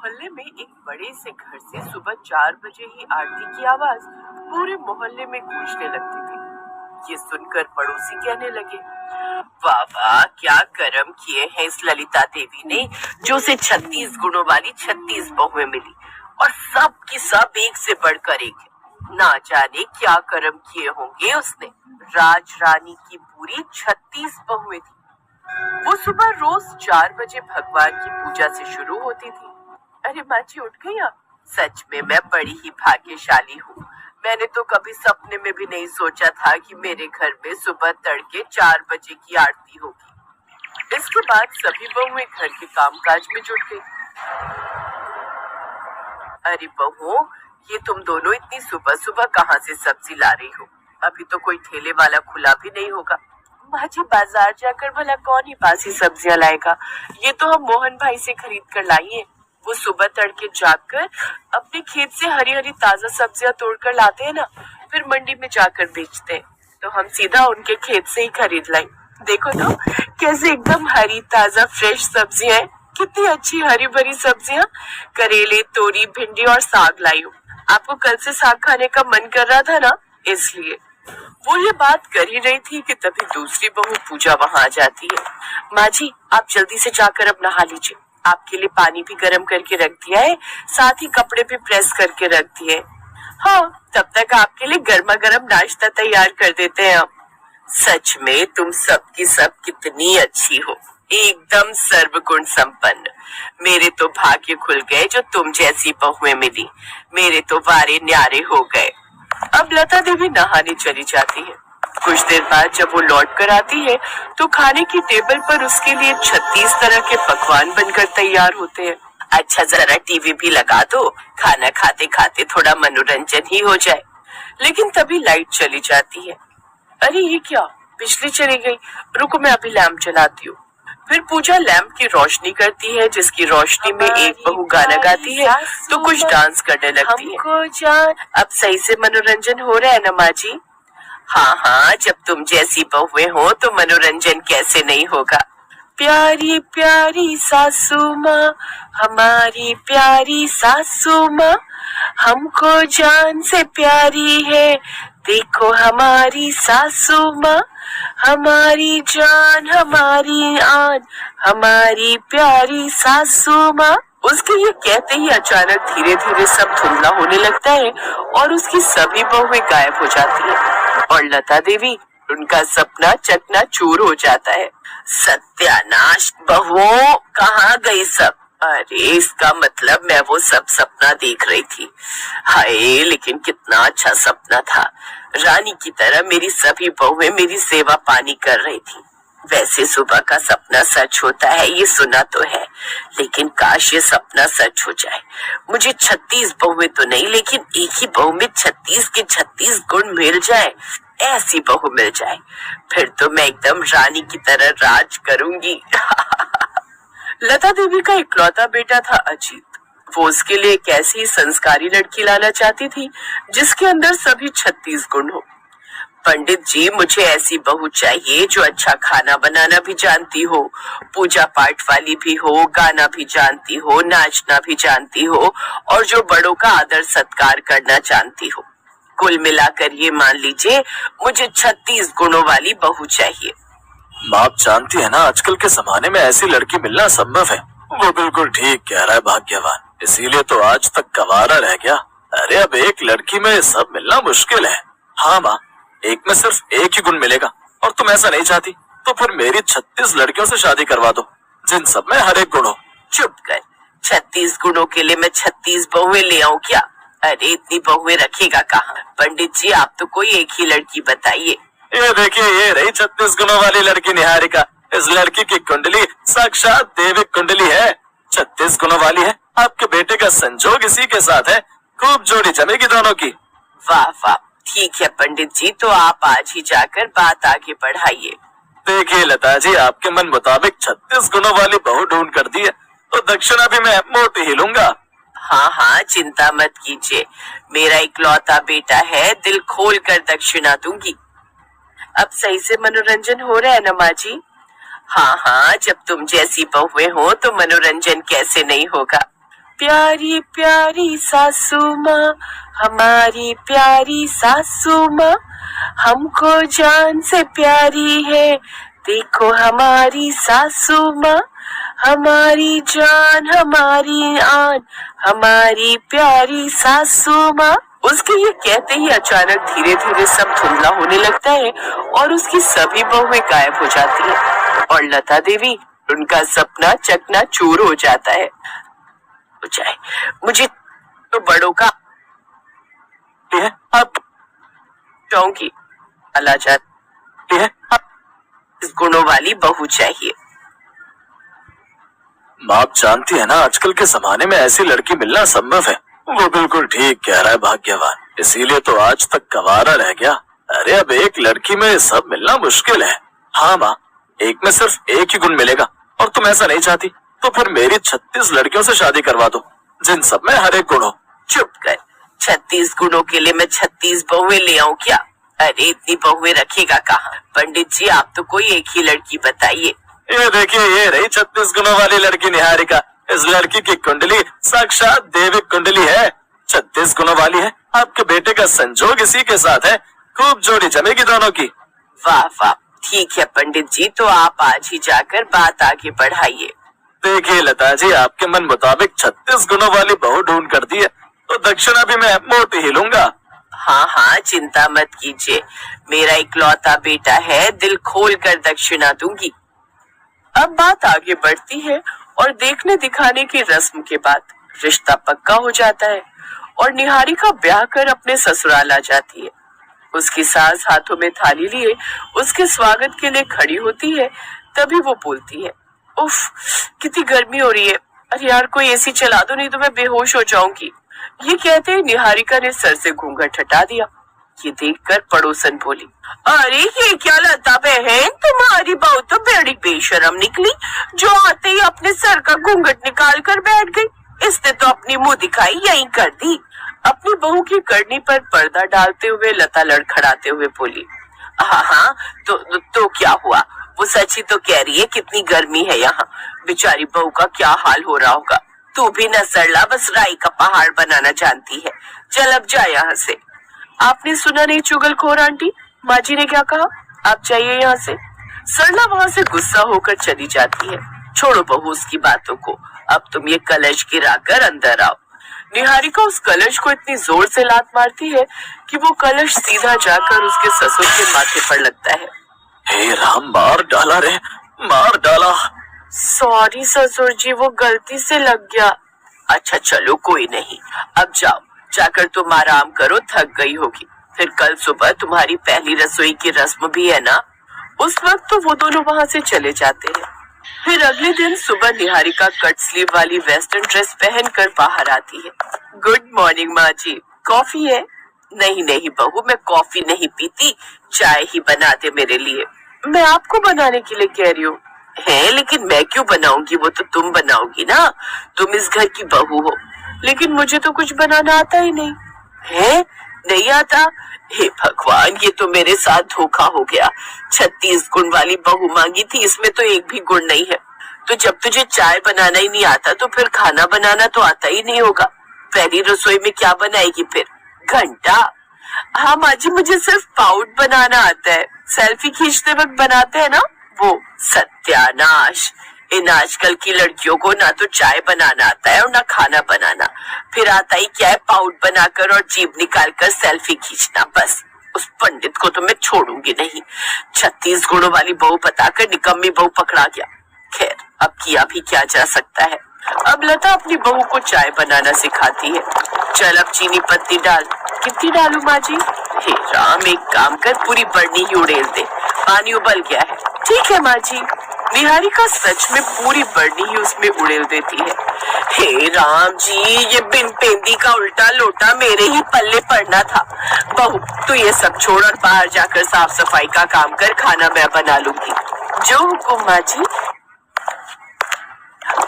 मोहल्ले में एक बड़े से घर से सुबह 4 बजे ही आरती की आवाज पूरे मोहल्ले में गूंजने लगती थी। ये सुनकर पड़ोसी कहने लगे, वाह वाह, क्या कर्म किए हैं इस ललिता देवी ने, जो उसे 36 गुणों वाली 36 बहुएं मिली और सब की सब एक से बढ़कर एक है। ना जाने क्या कर्म किए होंगे उसने। राज रानी की पूरी 36 बहुएं थी। वो सुबह रोज 4 बजे भगवान की पूजा से शुरू होती थी। अरे माँ जी, उठ गई आप? सच में मैं बड़ी ही भाग्यशाली हूँ। मैंने तो कभी सपने में भी नहीं सोचा था कि मेरे घर में सुबह तड़के 4 बजे की आरती होगी। इसके बाद सभी बहुएं घर के कामकाज में जुट गई। अरे बहुओं, ये तुम दोनों इतनी सुबह सुबह कहाँ से सब्जी ला रही हो? अभी तो कोई ठेले वाला खुला भी नहीं होगा। माँ जी, बाजार जाकर भला कौन ही बासी सब्जियां लाएगा? ये तो हम मोहन भाई से खरीद कर लाई है। वो सुबह तड़के जाकर अपने खेत से हरी हरी ताजा सब्जियां तोड़कर लाते हैं ना, फिर मंडी में जाकर बेचते हैं। तो हम सीधा उनके खेत से ही खरीद लाई। देखो तो कैसे एकदम हरी ताजा फ्रेश सब्जियां हैं। कितनी अच्छी हरी भरी सब्जियां, करेले, तोरी, भिंडी और साग लाई हूँ। आपको कल से साग खाने का मन कर रहा था ना, इसलिए। वो ये बात कर ही रही थी कि तभी दूसरी बहू पूजा वहां आ जाती है। माँ जी, आप जल्दी से जाकर अब नहा लीजिए। आपके लिए पानी भी गर्म करके रख दिया है, साथ ही कपड़े भी प्रेस करके रख दिए। हाँ, तब तक आपके लिए गर्मा गर्म नाश्ता तैयार कर देते हैं हम। सच में तुम सबकी सब कितनी अच्छी हो, एकदम सर्वगुण संपन्न। मेरे तो भाग्य खुल गए जो तुम जैसी बहुएं मिली। मेरे तो वारे न्यारे हो गए। अब लता देवी नहाने चली जाती है। कुछ देर बाद जब वो लौट कर आती है तो खाने की टेबल पर उसके लिए 36 तरह के पकवान बनकर तैयार होते हैं। अच्छा, जरा टीवी भी लगा दो, खाना खाते खाते थोड़ा मनोरंजन ही हो जाए। लेकिन तभी लाइट चली जाती है। अरे ये क्या, बिजली चली गई। रुको, मैं अभी लैंप जलाती हूँ। फिर पूजा लैंप की रोशनी करती है, जिसकी रोशनी में एक बहू गाना गाती है तो कुछ डांस करने लगती है। अब सही से मनोरंजन हो रहा है ना माँ जी? हाँ हाँ, जब तुम जैसी बहुएं हो तो मनोरंजन कैसे नहीं होगा। प्यारी प्यारी सासू माँ, हमारी प्यारी सासू माँ, हमको जान से प्यारी है, देखो हमारी सासू माँ, हमारी जान हमारी आन, हमारी प्यारी सासू माँ। उसके ये कहते ही अचानक धीरे धीरे सब धुंधला होने लगता है और उसकी सभी बहुएं गायब हो जाती है और लता देवी, उनका सपना चकनाचूर हो जाता है। सत्यानाश, बहुओं कहाँ गई सब? अरे इसका मतलब मैं वो सब सपना देख रही थी। हाय, लेकिन कितना अच्छा सपना था। रानी की तरह मेरी सभी बहुएं मेरी सेवा पानी कर रही थी। वैसे सुबह का सपना सच होता है, ये सुना तो है, लेकिन काश ये सपना सच हो जाए। मुझे 36 बहुएं तो नहीं, लेकिन एक ही बहू में 36 के 36 गुण मिल जाए, ऐसी बहू मिल जाए, फिर तो मैं एकदम रानी की तरह राज करूंगी। लता देवी का इकलौता बेटा था अजीत। वो उसके लिए एक ऐसी संस्कारी लड़की लाना चाहती थी जिसके अंदर सभी 36 गुण हो। पंडित जी, मुझे ऐसी बहू चाहिए जो अच्छा खाना बनाना भी जानती हो, पूजा पाठ वाली भी हो, गाना भी जानती हो, नाचना भी जानती हो और जो बड़ों का आदर सत्कार करना जानती हो। कुल मिलाकर ये मान लीजिए, मुझे 36 गुणों वाली बहू चाहिए। आप जानती है ना, आजकल के जमाने में ऐसी लड़की मिलना संभव है। वो बिल्कुल ठीक कह रहा है भाग्यवान, इसीलिए तो आज तक गंवारा रह गया। अरे अब एक लड़की में सब मिलना मुश्किल है। हाँ माँ, एक में सिर्फ एक ही गुण मिलेगा और तुम ऐसा नहीं चाहती तो फिर मेरी 36 लड़कियों से शादी करवा दो, जिन सब में हर एक गुण हो। चुप कर, 36 गुणों के लिए मैं 36 बहुएं ले आऊं क्या? अरे इतनी बहुएं रखेगा कहाँ? पंडित जी, आप तो कोई एक ही लड़की बताइए। ये देखिए, ये रही 36 गुणों वाली लड़की निहारिका। इस लड़की की कुंडली साक्षात देवी कुंडली है, 36 गुणों वाली है। आपके बेटे का संजोग इसी के साथ है, खूब जोड़ी जमेगी दोनों की। वाह वाह, ठीक है पंडित जी, तो आप आज ही जाकर बात आगे बढ़ाइए। देखिए लता जी, आपके मन मुताबिक 36 गुणों वाली बहू ढूंढ कर दी है तो दक्षिणा भी मैं मोटी ही लूंगा। हाँ हाँ, चिंता मत कीजिए, मेरा इकलौता बेटा है, दिल खोल कर दक्षिणा दूंगी। अब सही से मनोरंजन हो रहा है ना माँ जी? हाँ हाँ, जब तुम जैसी बहुएं हो तो मनोरंजन कैसे नहीं होगा। प्यारी प्यारी सासू माँ, हमारी प्यारी सासू माँ, हमको जान से प्यारी है, देखो हमारी सासू माँ, हमारी जान हमारी आन, हमारी प्यारी सासू माँ। उसके ये कहते ही अचानक धीरे धीरे सब धुंधला होने लगता है और उसकी सभी बहुएं गायब हो जाती है और लता देवी, उनका सपना चकनाचूर हो जाता है। मुझे तो बड़ों का अब चौंकी अला जाती है, इस गुणों वाली बहू चाहिए। आप जानती है ना, आजकल के जमाने में ऐसी लड़की मिलना असंभव है। वो बिल्कुल ठीक कह रहा है भाग्यवान, इसीलिए तो आज तक गंवारा रह गया। अरे अब एक लड़की में सब मिलना मुश्किल है। हाँ माँ, एक में सिर्फ एक ही गुण मिलेगा और तुम ऐसा नहीं चाहती तो फिर मेरी 36 लड़कियों से शादी करवा दो, जिन सब में हर एक गुण हो। चुप कर, 36 गुणों के लिए मैं 36 बहुएं ले आऊं क्या? अरे इतनी बहुएं रखेगा कहाँ? पंडित जी आप तो कोई एक ही लड़की बताइए। ये देखिए, ये रही 36 गुणों वाली लड़की निहारिका। इस लड़की की कुंडली साक्षात देविक कुंडली है, 36 गुणों वाली है। आपके बेटे का संजोग इसी के साथ है, खूब जोड़ी जमेगी दोनों की। वाह वाह, ठीक है पंडित जी, तो आप आज ही जाकर बात आगे बढ़ाइए। देखिए लता जी, आपके मन मुताबिक 36 गुणों वाली बहू ढूंढ कर दी है तो दक्षिणा भी मैं मोटी ही लूंगा। हाँ हाँ, चिंता मत कीजिए, मेरा इकलौता बेटा है, दिल खोल कर दक्षिणा दूंगी। अब बात आगे बढ़ती है और देखने दिखाने की रस्म के बाद रिश्ता पक्का हो जाता है और निहारिका ब्याह कर अपने ससुराल आ जाती है। उसकी सास हाथों में थाली लिए उसके स्वागत के लिए खड़ी होती है। तभी वो बोलती है, उफ कितनी गर्मी हो रही है, अरे यार कोई एसी चला दो, नहीं तो मैं बेहोश हो जाऊंगी। ये कहते ही निहारिका ने सर से घूंघट हटा दिया। ये देखकर पड़ोसन बोली, अरे ये क्या लता बहन, तुम्हारी बहू तो बड़ी बेशरम निकली, जो आते ही अपने सर का घूंघट निकाल कर बैठ गई। इसने तो अपनी मुंह दिखाई यहीं कर दी। अपनी बहू की करनी पर पर्दा डालते हुए लता लड़खड़ाते हुए बोली, हाँ हाँ तो क्या हुआ, वो सच ही तो कह रही है, कितनी गर्मी है यहाँ, बेचारी बहू का क्या हाल हो रहा होगा। तू भी न सरला, बस राई का पहाड़ बनाना जानती है, चल अब जा यहाँ से। आपने सुना नहीं चुगलखोर आंटी, माँ जी ने क्या कहा, आप जाइए यहाँ से। सरला वहाँ से गुस्सा होकर चली जाती है। छोड़ो बहू उसकी बातों को, अब तुम ये कलश गिराकर अंदर आओ। निहारिका उस कलश को इतनी जोर से लात मारती है कि वो कलश सीधा जाकर उसके ससुर के माथे पर लगता है। हे राम, मार डाला रे, मार डाला। सॉरी ससुर जी, वो गलती से लग गया। अच्छा चलो कोई नहीं, अब जाओ, जाकर तुम आराम करो, थक गई होगी, फिर कल सुबह तुम्हारी पहली रसोई की रस्म भी है ना। उस वक्त तो वो दोनों वहाँ से चले जाते हैं। फिर अगले दिन सुबह निहारिका कट स्लीव वाली वेस्टर्न ड्रेस पहनकर बाहर आती है। गुड मॉर्निंग माँ जी, कॉफी है? नहीं नहीं बहू, मैं कॉफी नहीं पीती, चाय ही बना दे मेरे लिए। मैं आपको बनाने के लिए कह रही हूँ। है लेकिन मैं क्यों बनाऊंगी, वो तो तुम बनाओगी ना, तुम इस घर की बहू हो। लेकिन मुझे तो कुछ बनाना आता ही नहीं। है नहीं आता? हे भगवान, ये तो मेरे साथ धोखा हो गया। 36 गुण वाली बहू मांगी थी, इसमें तो एक भी गुण नहीं है। तो जब तुझे चाय बनाना ही नहीं आता तो फिर खाना बनाना तो आता ही नहीं होगा। पहली रसोई में क्या बनाएगी फिर? घंटा? हाँ माँ जी, मुझे सिर्फ पाउड बनाना आता है, सेल्फी खींचते वक्त बनाते हैं ना वो। सत्यानाश, इन आजकल की लड़कियों को ना तो चाय बनाना आता है और ना खाना बनाना, फिर आता ही क्या है पाउड बनाकर और जीभ निकालकर सेल्फी खींचना। बस उस पंडित को तो मैं छोड़ूंगी नहीं। 36 गुणों वाली बहू बताकर निकम्मी बहू पकड़ा गया। खैर अब किया भी क्या जा सकता है। अब लता अपनी बहू को चाय बनाना सिखाती है। चल अब चीनी पत्ती डाल। कितनी डालूं माँ जी? हे राम, एक काम कर, पूरी बरनी ही उड़ेल दे, पानी उबल गया है। ठीक है माँ जी। निहारिका सच में पूरी बरनी ही उसमें उड़ेल देती है। हे राम जी, ये बिन पेंदी का उल्टा लोटा मेरे ही पल्ले पड़ना था। बहू तू ये सब छोड़ और बाहर जाकर साफ सफाई का काम कर, खाना मैं बना लूंगी। जो हुकुम माँ जी।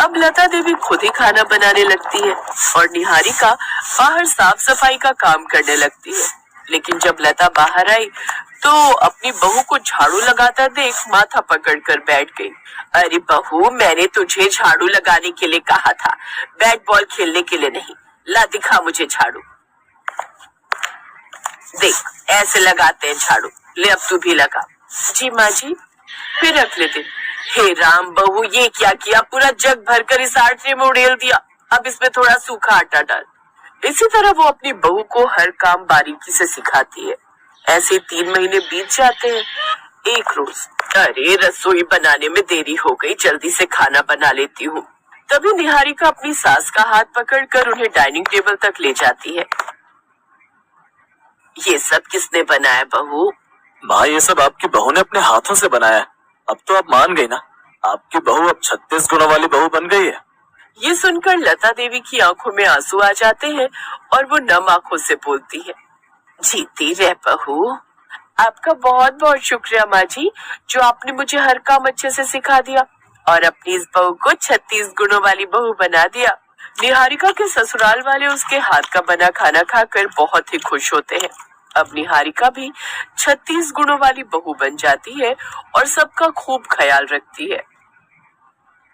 अब लता देवी खुद ही खाना बनाने लगती है और निहारिका बाहर साफ सफाई का काम करने लगती है। लेकिन जब लता बाहर आई तो अपनी बहू को झाड़ू लगाता देख माथा पकड़कर बैठ गई। अरे बहू, मैंने तुझे झाड़ू लगाने के लिए कहा था, बैट बॉल खेलने के लिए नहीं। ला दिखा मुझे झाड़ू। देख, ऐसे लगाते हैं झाड़ू। ले अब तू भी लगा। जी माँ जी। फिर अगले दिन, हे राम बहू, ये क्या किया, पूरा जग भरकर इस आटे में उड़ेल दिया। अब इसमें थोड़ा सूखा आटा डाल। इसी तरह वो अपनी बहू को हर काम बारीकी से सिखाती है। ऐसे 3 महीने बीत जाते हैं। एक रोज, अरे रसोई बनाने में देरी हो गई, जल्दी से खाना बना लेती हूँ। तभी निहारिका अपनी सास का हाथ पकड़कर उन्हें डाइनिंग टेबल तक ले जाती है। ये सब किसने बनाया बहू? माँ, ये सब आपकी बहू ने अपने हाथों से बनाया है। अब तो आप मान गई ना, आपकी बहू अब 36 गुणों वाली बहू बन गई है। ये सुनकर लता देवी की आंखों में आंसू आ जाते हैं और वो नम आंखों से बोलती है, जीती रह बहू। आपका बहुत बहुत शुक्रिया माँ जी, जो आपने मुझे हर काम अच्छे से सिखा दिया और अपनी इस बहू को 36 गुणों वाली बहू बना दिया। निहारिका के ससुराल वाले उसके हाथ का बना खाना खाकर बहुत ही खुश होते हैं। अब निहारिका भी 36 गुणों वाली बहू बन जाती है और सबका खूब ख्याल रखती है।